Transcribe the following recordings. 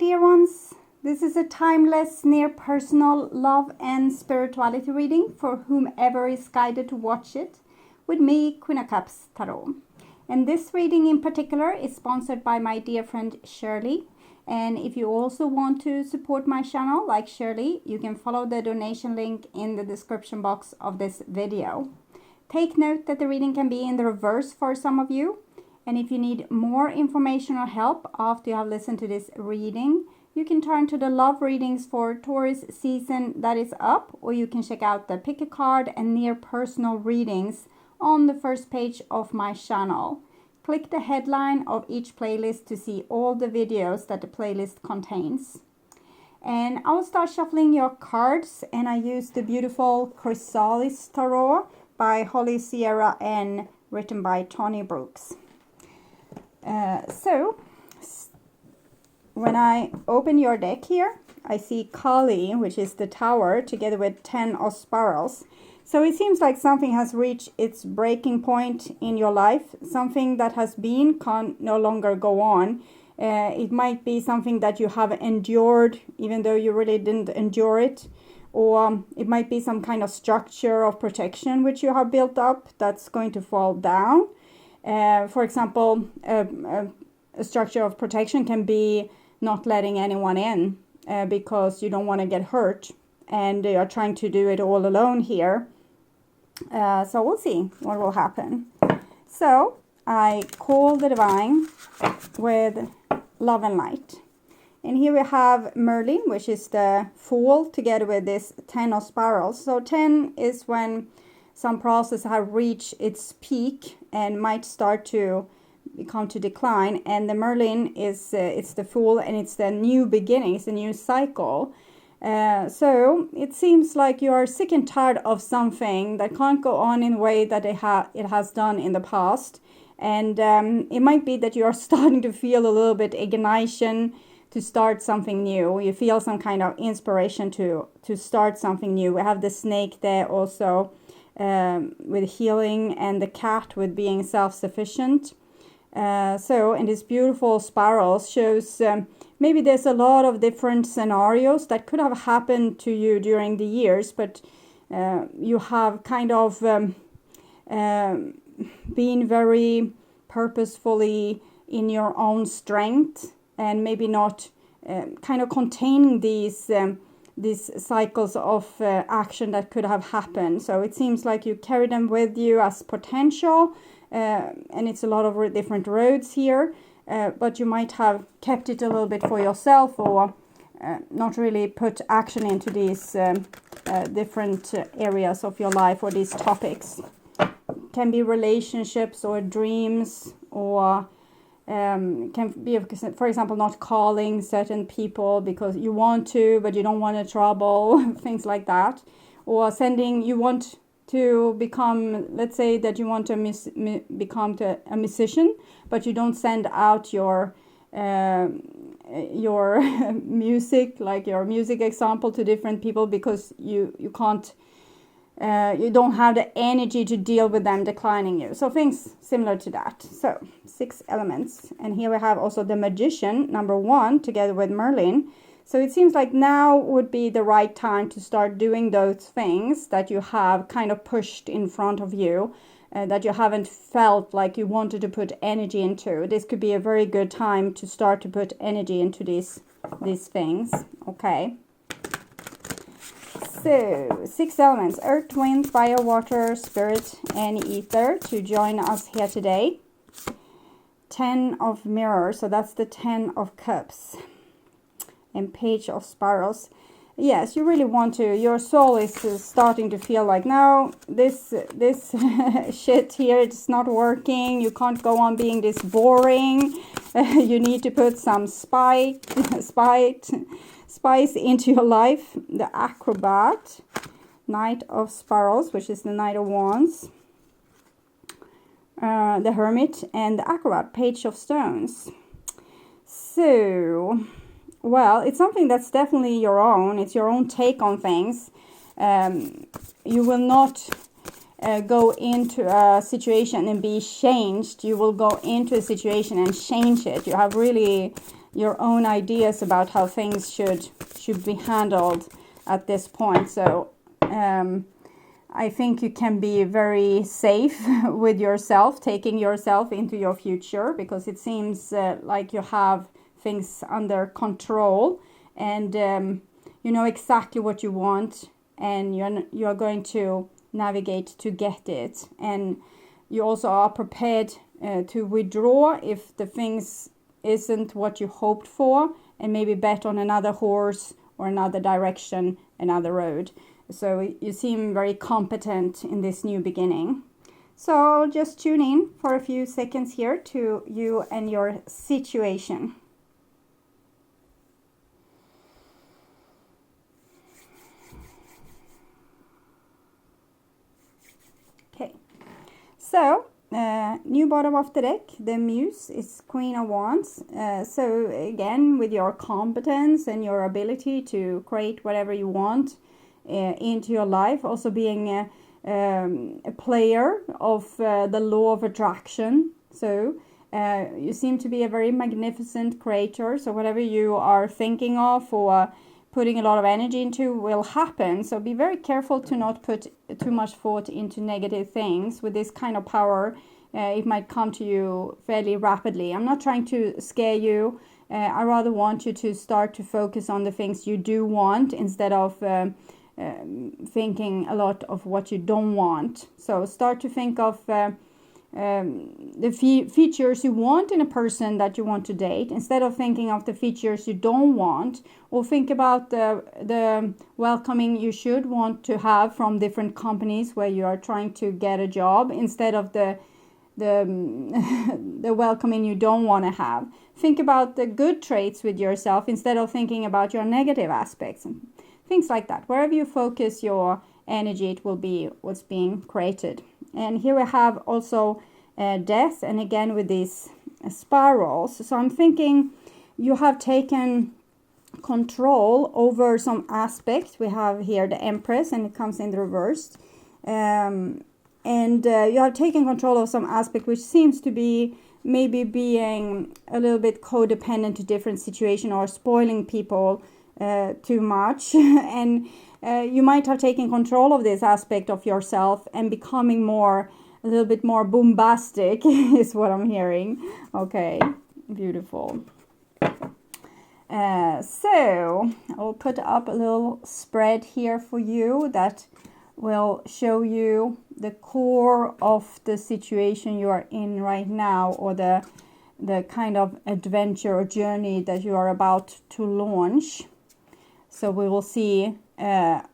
dear ones. This is a timeless, near-personal love and spirituality reading for whomever is guided to watch it with me, Queen of Cups Tarot. And this reading in particular is sponsored by my dear friend Shirley. And if you also want to support my channel like Shirley, you can follow the donation link in the description box of this video. Take note that the reading can be in the reverse for some of you. And if you need more information or help after you have listened to this reading, you can turn to the love readings for Taurus season that is up, or you can check out the pick a card and near personal readings on the first page of my channel. Click the headline of each playlist to see all the videos that the playlist contains. And I will start shuffling your cards, and I use the beautiful CHRYSALIS Tarot by Holly Sierra and written by Tony Brooks. So when I open your deck here, I see Kali, which is the Tower, together with 10 of Spirals. So it seems like something has reached its breaking point in your life. Something that has been can no longer go on. It might be something that you have endured, even though you really didn't endure it. Or it might be some kind of structure of protection which you have built up that's going to fall down. For example, a structure of protection can be not letting anyone in because you don't want to get hurt, and you're trying to do it all alone here. So we'll see what will happen. So I call the divine with love and light. And here we have Merlin, which is the Fool, together with this 10 of Spirals. So 10 is when some process have reached its peak and might start to become to decline. And the Merlin is it's the Fool, and it's the new beginning, it's a new cycle. So it seems like you are sick and tired of something that can't go on in the way that it has done in the past. And it might be that you are starting to feel a little bit ignition to start something new. You feel some kind of inspiration to start something new. We have the snake there also with healing, and the cat with being self-sufficient. And this beautiful spirals shows maybe there's a lot of different scenarios that could have happened to you during the years, but you have kind of been very purposefully in your own strength, and maybe not kind of containing these cycles of action that could have happened. So it seems like you carry them with you as potential, and it's a lot of different roads here, but you might have kept it a little bit for yourself, or not really put action into these different areas of your life, or these topics. Can be relationships or dreams, or can be, for example, not calling certain people because you want to, but you don't want to trouble, things like that. Or you want to become, let's say that you want to become a musician, but you don't send out your music, like your music example, to different people because you can't, you don't have the energy to deal with them declining you. So things similar to that. So 6 elements. And here we have also the Magician, number 1, together with Merlin. So it seems like now would be the right time to start doing those things that you have kind of pushed in front of you, that you haven't felt like you wanted to put energy into. This could be a very good time to start to put energy into these things. Okay. So 6 elements: earth, wind, fire, water, spirit, and ether to join us here today. 10 of mirrors, so that's the 10 of cups. And page of spirals. Yes, you really want to. Your soul is starting to feel like, no, this shit here, it's not working. You can't go on being this boring. You need to put some spice into your life. The Acrobat, Knight of Spirals, which is the Knight of Wands. The Hermit, and the Acrobat, Page of Stones. So, well, it's something that's definitely your own. It's your own take on things. You will not go into a situation and be changed. You will go into a situation and change it. You have really your own ideas about how things should be handled at this point. So I think you can be very safe with yourself, taking yourself into your future, because it seems like you have things under control, and you know exactly what you want, and you're going to navigate to get it. And you also are prepared to withdraw if the things isn't what you hoped for, and maybe bet on another horse or another direction, another road. So you seem very competent in this new beginning. So I'll just tune in for a few seconds here to you and your situation. Okay, so new bottom of the deck, the Muse is Queen of Wands. So again, with your competence and your ability to create whatever you want into your life, also being a player of the law of attraction. So you seem to be a very magnificent creator. So whatever you are thinking of or putting a lot of energy into will happen. So be very careful to not put too much thought into negative things. With this kind of power, it might come to you fairly rapidly. I'm not trying to scare you. I rather want you to start to focus on the things you do want, instead of thinking a lot of what you don't want. So start to think of the features you want in a person that you want to date, instead of thinking of the features you don't want, or think about the welcoming you should want to have from different companies where you are trying to get a job, instead of the welcoming you don't want to have. Think about the good traits with yourself instead of thinking about your negative aspects and things like that. Wherever you focus your energy, it will be what's being created. And here we have also death, and again with these spirals. So I'm thinking you have taken control over some aspect. We have here the Empress, and it comes in the reverse. And you have taken control of some aspect which seems to be maybe being a little bit codependent to different situation, or spoiling people too much. And you might have taken control of this aspect of yourself and becoming a little bit more bombastic is what I'm hearing. Okay, beautiful. So I'll put up a little spread here for you that will show you the core of the situation you are in right now, or the kind of adventure or journey that you are about to launch. So we will see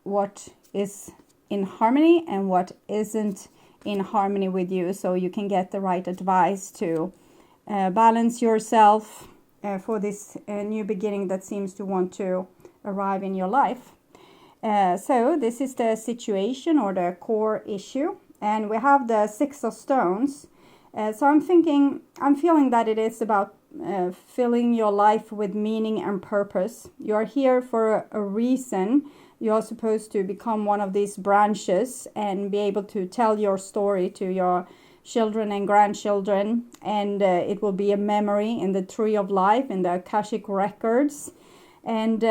what is in harmony and what isn't in harmony with you, so you can get the right advice to balance yourself for this new beginning that seems to want to arrive in your life. So this is the situation or the core issue, and we have the Six of Stones. So I'm feeling that it is about filling your life with meaning and purpose. You are here for a reason. You are supposed to become one of these branches and be able to tell your story to your children and grandchildren, and it will be a memory in the tree of life, in the Akashic records. And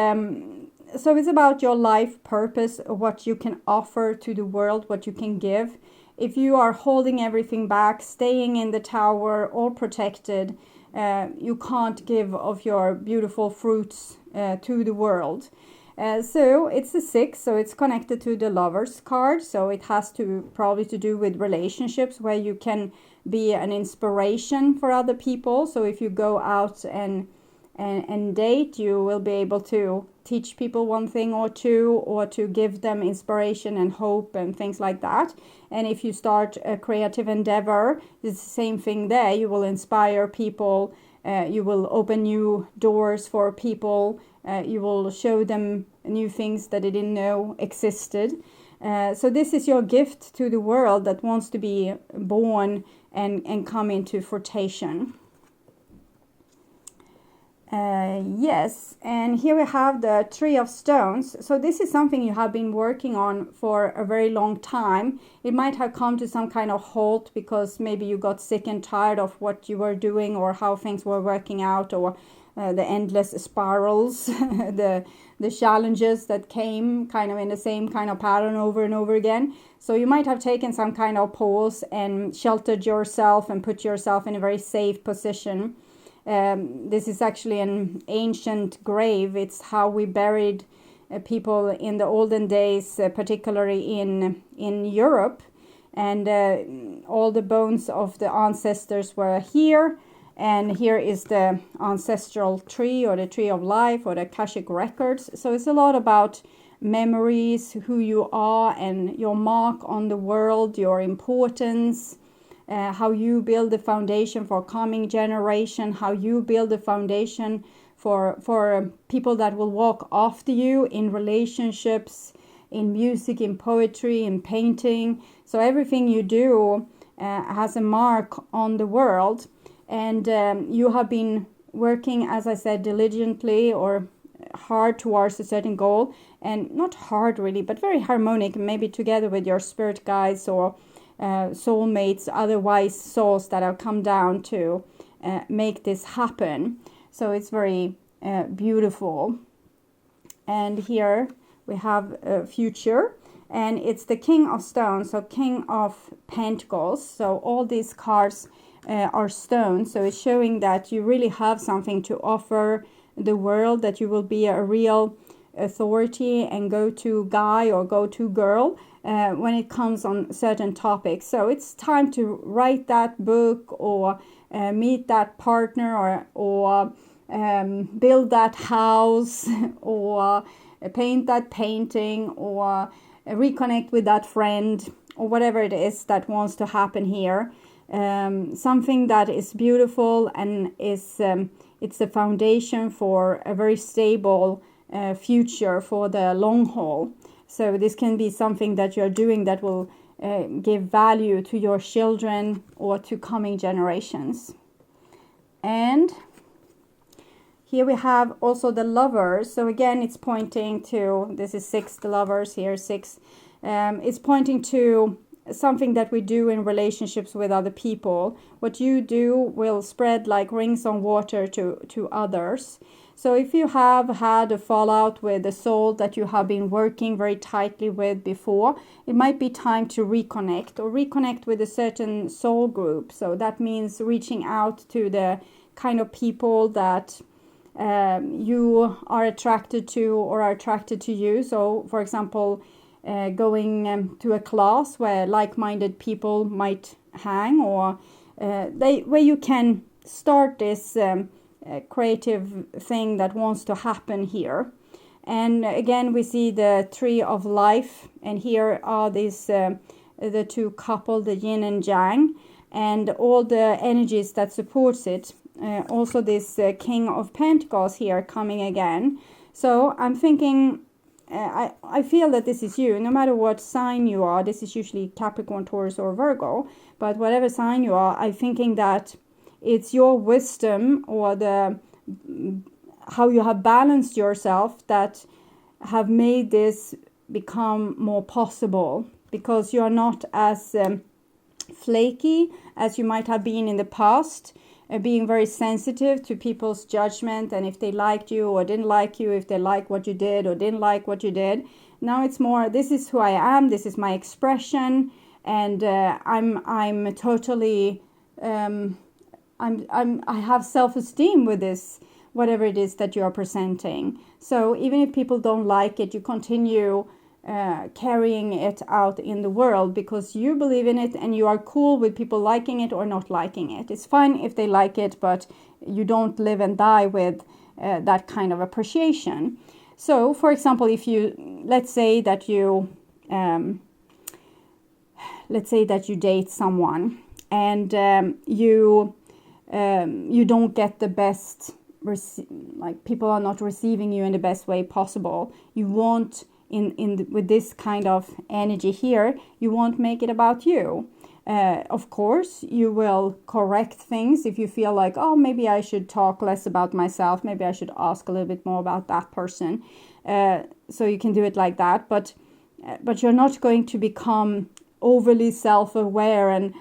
so it's about your life purpose, what you can offer to the world, what you can give. If you are holding everything back, staying in the tower, all protected, you can't give of your beautiful fruits to the world. So it's a 6, so it's connected to the Lovers card. So it has to probably to do with relationships where you can be an inspiration for other people. So if you go out and date, you will be able to teach people one thing or two, or to give them inspiration and hope and things like that. And if you start a creative endeavor, it's the same thing there. You will inspire people. You will open new doors for people. You will show them new things that they didn't know existed. So this is your gift to the world that wants to be born and come into fruition. Yes, and here we have the Three of Stones. So this is something you have been working on for a very long time. It might have come to some kind of halt because maybe you got sick and tired of what you were doing or how things were working out, or the endless spirals, the challenges that came kind of in the same kind of pattern over and over again. So you might have taken some kind of pause and sheltered yourself and put yourself in a very safe position. This is actually an ancient grave. It's how we buried people in the olden days, particularly in Europe. And all the bones of the ancestors were here. And here is the ancestral tree, or the tree of life, or the Akashic records. So it's a lot about memories, who you are, and your mark on the world, your importance, how you build the foundation for coming generation, how you build the foundation for people that will walk after you in relationships, in music, in poetry, in painting. So everything you do has a mark on the world. And you have been working, as I said, diligently or hard towards a certain goal, and not hard really, but very harmonic, maybe together with your spirit guides or soulmates, otherwise souls that have come down to make this happen. So it's very beautiful. And here we have a future, and it's the King of Stones, so King of Pentacles. So all these cards are stones, so it's showing that you really have something to offer the world, that you will be a real authority and go-to guy or go-to girl when it comes on certain topics. So it's time to write that book, or meet that partner, or build that house, or paint that painting, or reconnect with that friend, or whatever it is that wants to happen here. Something that is beautiful and is it's the foundation for a very stable future for the long haul. So this can be something that you're doing that will give value to your children or to coming generations. And here we have also the Lovers. So again, it's pointing to, this is 6, the Lovers here, 6. It's pointing to something that we do in relationships with other people. What you do will spread like rings on water to others. So if you have had a fallout with a soul that you have been working very tightly with before, it might be time to reconnect with a certain soul group. So that means reaching out to the kind of people that you are attracted to or are attracted to you. So for example, going to a class where like-minded people might hang, or where you can start this creative thing that wants to happen here. And again, we see the tree of life, and here are these the two couple, the yin and yang, and all the energies that supports it. Also this King of Pentacles here coming again. So I'm thinking, I feel that this is you, no matter what sign you are. This is usually Capricorn, Taurus, or Virgo, but whatever sign you are, I'm thinking that it's your wisdom or how you have balanced yourself that have made this become more possible, because you are not as flaky as you might have been in the past. Being very sensitive to people's judgment, and if they liked you or didn't like you, if they liked what you did or didn't like what you did. Now it's more, this is who I am, this is my expression, and I'm totally I have self-esteem with this, whatever it is that you are presenting. So even if people don't like it, you continue carrying it out in the world because you believe in it, and you are cool with people liking it or not liking it. It's fine if they like it, but you don't live and die with that kind of appreciation. So for example, if you let's say that you date someone, and you don't get the best, like people are not receiving you in the best way possible, you won't with this kind of energy here, you won't make it about you. Of course, you will correct things if you feel like, oh, maybe I should talk less about myself. Maybe I should ask a little bit more about that person. So you can do it like that. But you're not going to become overly self-aware and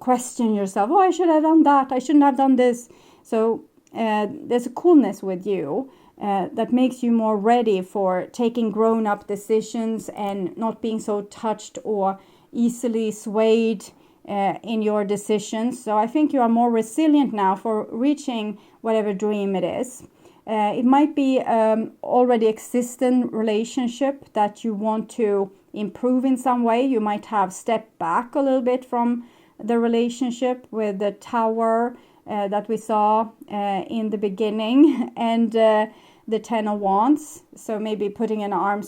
question yourself. Oh, I should have done that. I shouldn't have done this. So there's a coolness with you that makes you more ready for taking grown-up decisions and not being so touched or easily swayed in your decisions. So I think you are more resilient now for reaching whatever dream it is. It might be already existing relationship that you want to improve in some way. You might have stepped back a little bit from the relationship with the tower that we saw in the beginning, and the Ten of Wands. So maybe putting an arm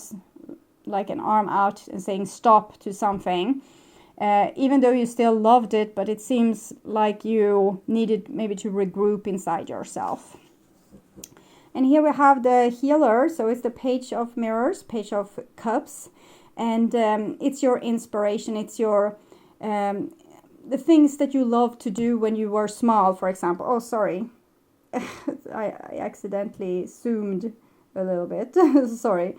out and saying stop to something, even though you still loved it, but it seems like you needed maybe to regroup inside yourself. And here we have the healer. So it's the Page of Mirrors, Page of Cups, and it's your inspiration. It's your the things that you love to do when you were small, for example. Oh, sorry. I accidentally zoomed a little bit. Sorry.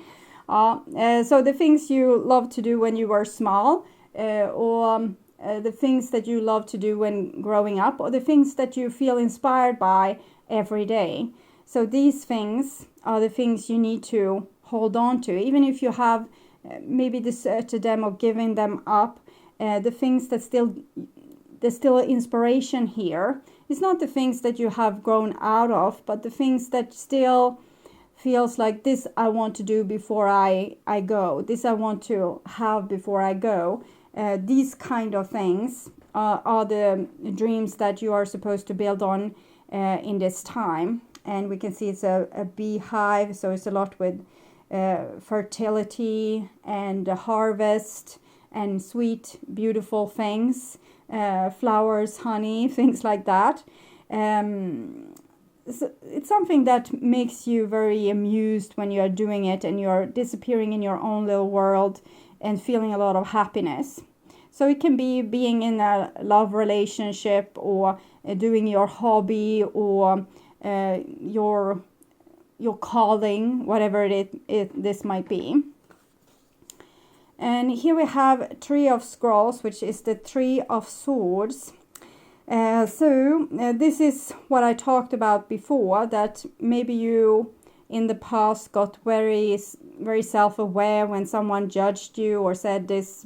So the things you love to do when you were small, or the things that you love to do when growing up, or the things that you feel inspired by every day. So these things are the things you need to hold on to, even if you have maybe deserted them or given them up. The things that there's still inspiration here. It's not the things that you have grown out of, but the things that still feels like this I want to do before I go. This I want to have before I go. These kind of things are the dreams that you are supposed to build on in this time. And we can see it's a beehive, so it's a lot with fertility and harvest and sweet, beautiful things, flowers, honey, things like that. So it's something that makes you very amused when you are doing it and you're disappearing in your own little world and feeling a lot of happiness. So it can be being in a love relationship, or doing your hobby, or your calling, whatever this might be. And here we have Three of Scrolls, which is the Three of Swords. So this is what I talked about before, that maybe you in the past got very, very self-aware when someone judged you or said this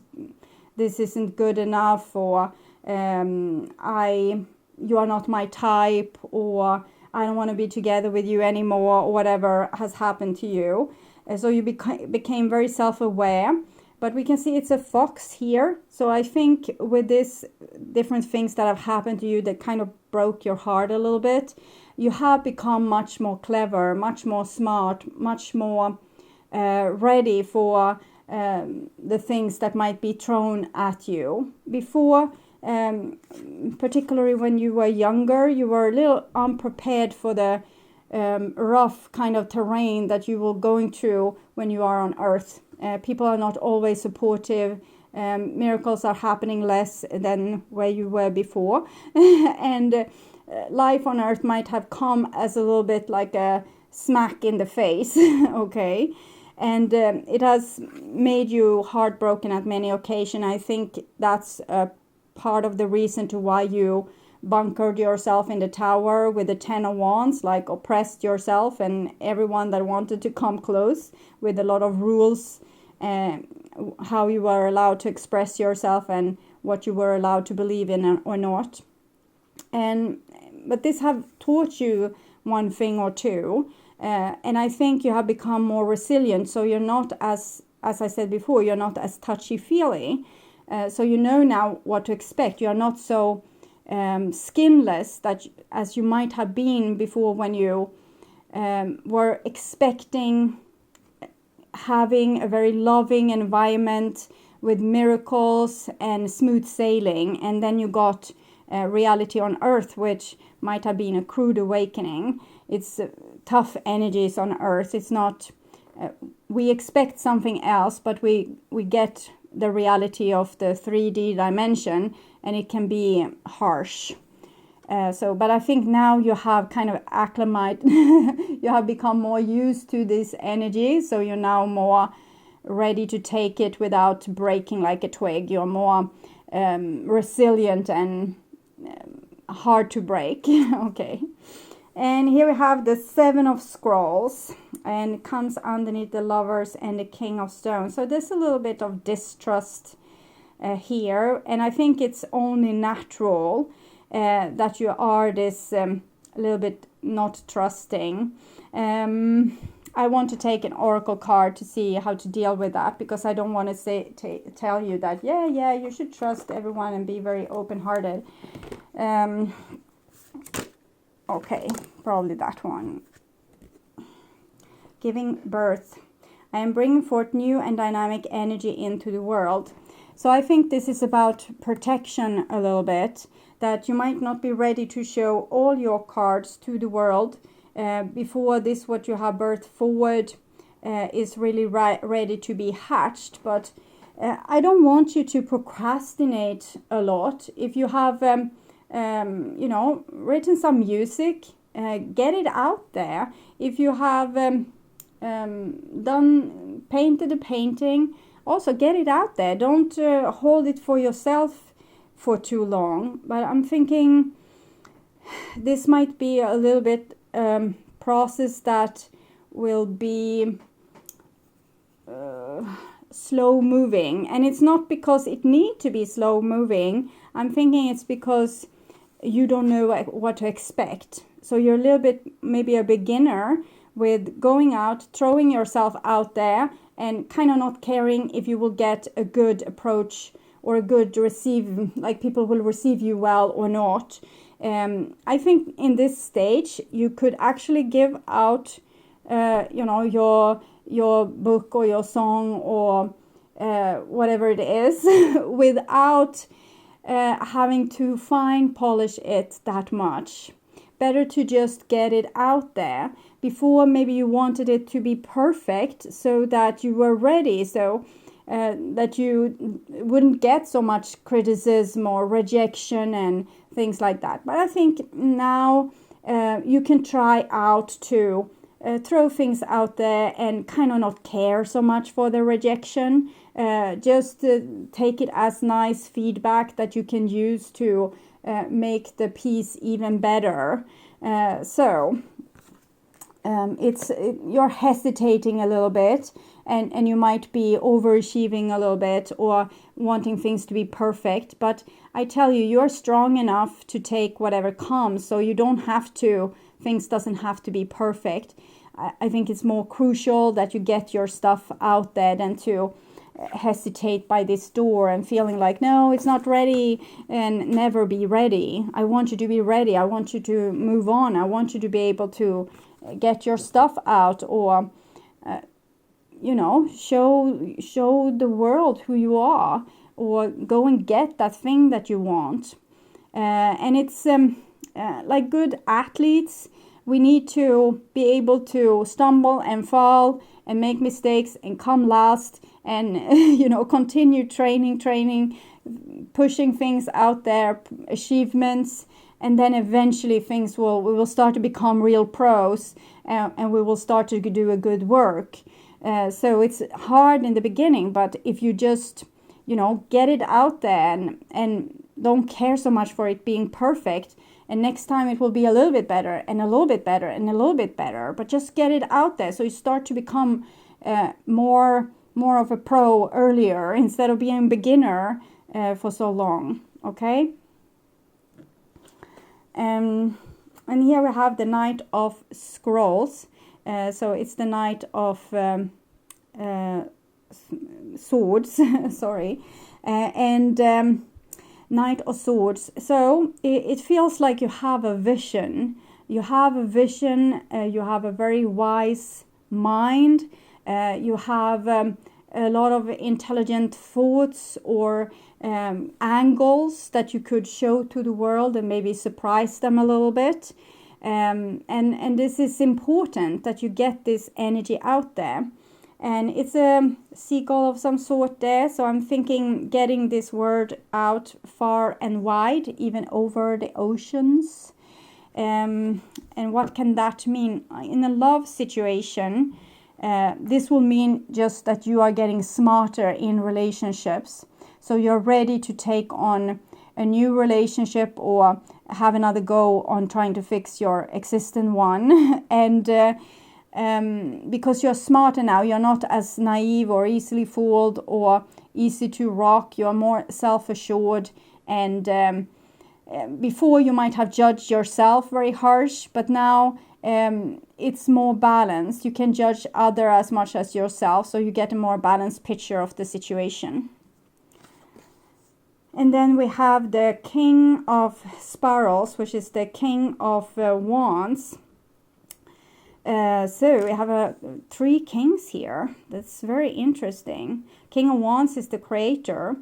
isn't good enough, or you are not my type, or I don't want to be together with you anymore, or whatever has happened to you. So you became very self-aware. But we can see it's a fox here. So I think with this different things that have happened to you that kind of broke your heart a little bit, you have become much more clever, much more smart, much more ready for the things that might be thrown at you. Before, particularly when you were younger, you were a little unprepared for the rough kind of terrain that you will going through when you are on Earth. People are not always supportive. Miracles are happening less than where you were before. And life on Earth might have come as a little bit like a smack in the face, okay? And it has made you heartbroken at many occasions. I think that's part of the reason to why you bunkered yourself in the tower with the Ten of Wands, like oppressed yourself and everyone that wanted to come close, with a lot of rules, how you were allowed to express yourself and what you were allowed to believe in or not. But this have taught you one thing or two, and I think you have become more resilient. So you're not as I said before, you're not as touchy-feely. So you know now what to expect. You're not so skinless that as you might have been before, when you were expecting having a very loving environment with miracles and smooth sailing, and then you got reality on Earth, which might have been a crude awakening. It's tough energies on Earth. It's not we expect something else, but we get the reality of the 3D dimension, and it can be harsh. But I think now you have kind of acclimated, you have become more used to this energy, so you're now more ready to take it without breaking like a twig. You're more resilient and hard to break. Okay. And here we have the 7 of Scrolls, and it comes underneath the Lovers and the King of Stones. So there's a little bit of distrust here, and I think it's only natural that you are this a little bit not trusting. I want to take an oracle card to see how to deal with that, because I don't want to tell you that yeah you should trust everyone and be very open-hearted. Okay, probably that one. Giving birth. I am bringing forth new and dynamic energy into the world. So I think this is about protection a little bit, that you might not be ready to show all your cards to the world before this what you have birthed forward is really ready to be hatched. But I don't want you to procrastinate a lot. If you have you know, written some music, get it out there. If you have painted a painting, also get it out there. Don't hold it for yourself for too long. But I'm thinking this might be a little bit process that will be slow moving, and it's not because it need to be slow moving. I'm thinking it's because you don't know what to expect. So you're a little bit maybe a beginner with going out, throwing yourself out there, and kind of not caring if you will get a good approach or a good receive, like people will receive you well or not. I think in this stage you could actually give out you know, your book or your song or whatever it is without having to fine polish it that much. Better to just get it out there. Before, maybe you wanted it to be perfect so that you were ready, so that you wouldn't get so much criticism or rejection and things like that. But I think now you can try out to throw things out there and kind of not care so much for the rejection. Just take it as nice feedback that you can use to make the piece even better. You're hesitating a little bit, and you might be overachieving a little bit or wanting things to be perfect. But I tell you, you're strong enough to take whatever comes, so you don't have to, things doesn't have to be perfect. I think it's more crucial that you get your stuff out there than to hesitate by this door and feeling like, no, it's not ready, and never be ready. I want you to be ready. I want you to move on. I want you to be able to get your stuff out, or you know, show the world who you are, or go and get that thing that you want. And it's like good athletes, we need to be able to stumble and fall and make mistakes and come last, and you know, continue training, pushing things out there, achievements, and then eventually we will start to become real pros, and we will start to do a good work. So it's hard in the beginning, but if you just, you know, get it out there and don't care so much for it being perfect, and next time it will be a little bit better and a little bit better and a little bit better, but just get it out there so you start to become more of a pro earlier instead of being a beginner for so long. Okay. And here we have the Knight of Scrolls. So it's the Knight of Swords, sorry, and Knight of Swords. So it feels like you have a vision. You have a vision. You have a very wise mind. You have a lot of intelligent thoughts or angles that you could show to the world and maybe surprise them a little bit. And this is important that you get this energy out there. And it's a seagull of some sort there. So I'm thinking getting this word out far and wide, even over the oceans. And what can that mean? In a love situation, this will mean just that you are getting smarter in relationships. So you're ready to take on a new relationship or have another go on trying to fix your existing one. And because you're smarter now, you're not as naive or easily fooled or easy to rock. You're more self-assured, and before you might have judged yourself very harsh, but now it's more balanced. You can judge other as much as yourself, so you get a more balanced picture of the situation. And then we have the King of Spirals, which is the King of Wands. So we have 3 kings here. That's very interesting. King of Wands is the creator.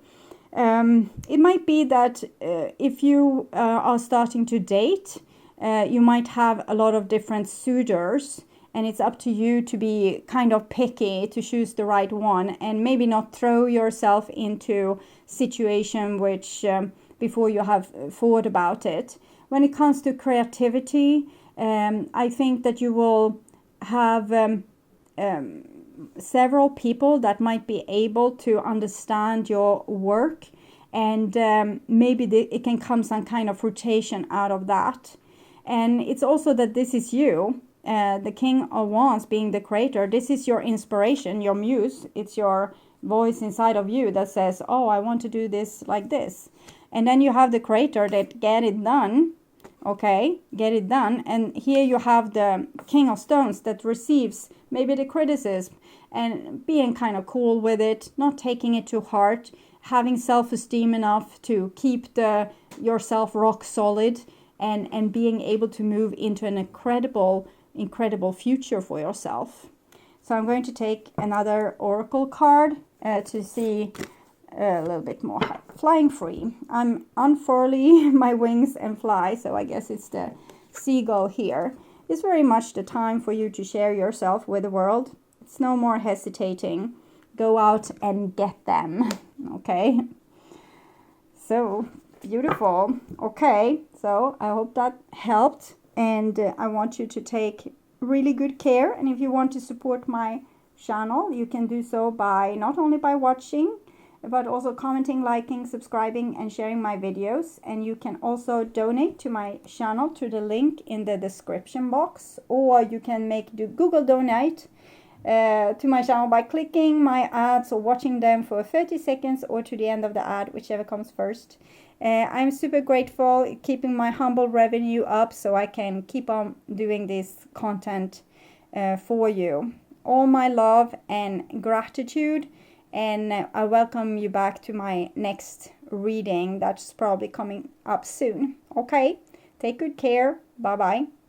It might be that if you are starting to date, you might have a lot of different suitors, and it's up to you to be kind of picky to choose the right one, and maybe not throw yourself into situation which before you have thought about it. When it comes to creativity, I think that you will have several people that might be able to understand your work, and maybe it can come some kind of rotation out of that. And it's also that this is you, the King of Wands being the creator. This is your inspiration, your muse. It's your voice inside of you that says, oh, I want to do this like this. And then you have the creator that get it done. Okay, get it done. And here you have the King of Stones that receives maybe the criticism and being kind of cool with it, not taking it too hard, having self-esteem enough to keep yourself rock solid, and being able to move into an incredible future for yourself. So I'm going to take another oracle card to see a little bit more. Flying free. I'm unfurling my wings and fly, so I guess it's the seagull here. It's very much the time for you to share yourself with the world. It's no more hesitating. Go out and get them. Okay? So, beautiful. Okay, so I hope that helped, and I want you to take really good care. And if you want to support my channel, you can do so by not only by watching, but also commenting, liking, subscribing, and sharing my videos. And you can also donate to my channel through the link in the description box, or you can do Google Donate to my channel by clicking my ads or watching them for 30 seconds or to the end of the ad, whichever comes first. I'm super grateful, keeping my humble revenue up so I can keep on doing this content for you. All my love and gratitude, and I welcome you back to my next reading that's probably coming up soon. Okay, take good care. Bye bye.